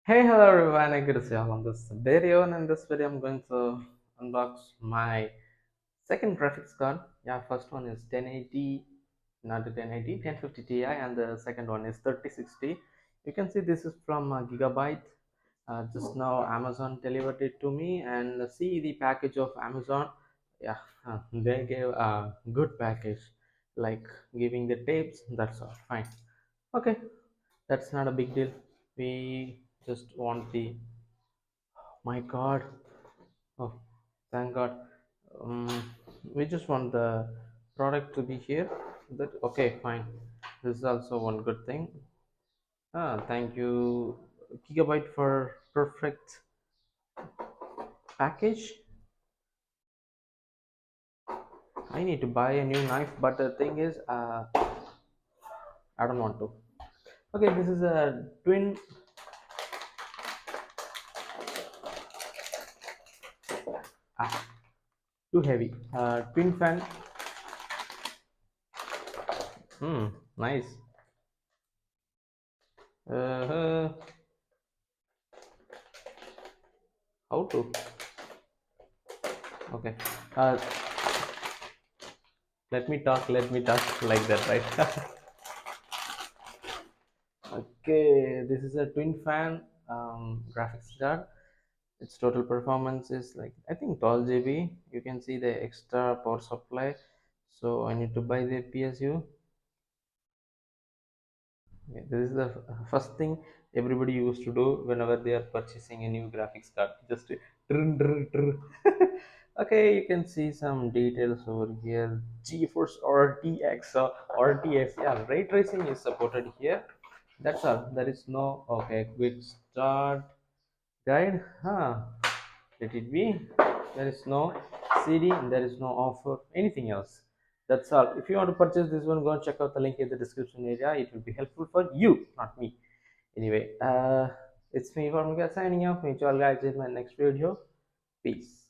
Hey, hello everyone, I good to see you all on this video, and in this video I'm going to unbox my second graphics card. Yeah, first one is 1080, not the 1080, 1050 Ti, and the second one is 3060. You can see this is from Gigabyte. Just now Amazon delivered it to me, and see the package of Amazon. Yeah, they gave a good package, like giving the tapes, that's all fine. Okay, that's not a big deal. We just want the, my god, oh thank god. um, we just want the product to be here. That okay, fine. This is also one good thing. Thank you, Gigabyte, for perfect package. I need to buy a new knife, but the thing is, I don't want to. Okay, this is a twin, ah, too heavy, twin fan. Nice. uh, how to, okay, uh, let me talk like that, right? Okay, this is a twin fan graphics card. Its total performance is like, I think, 12 GB. You can see the extra power supply. So I need to buy the PSU. Okay, this is the first thing everybody used to do whenever they are purchasing a new graphics card. Just trrr, trrr, trrr. Okay, you can see some details over here. GeForce RTX or RTX. Yeah, ray tracing is supported here. That's all. There is no, okay, quick start guide. Let it be. There is no CD, there is no offer, anything else. That's all. If you want to purchase this one, go and check out the link in the description area. It will be helpful for you, not me. Anyway, it's me, Varmuga, signing off. Meet you all guys in my next video. Peace.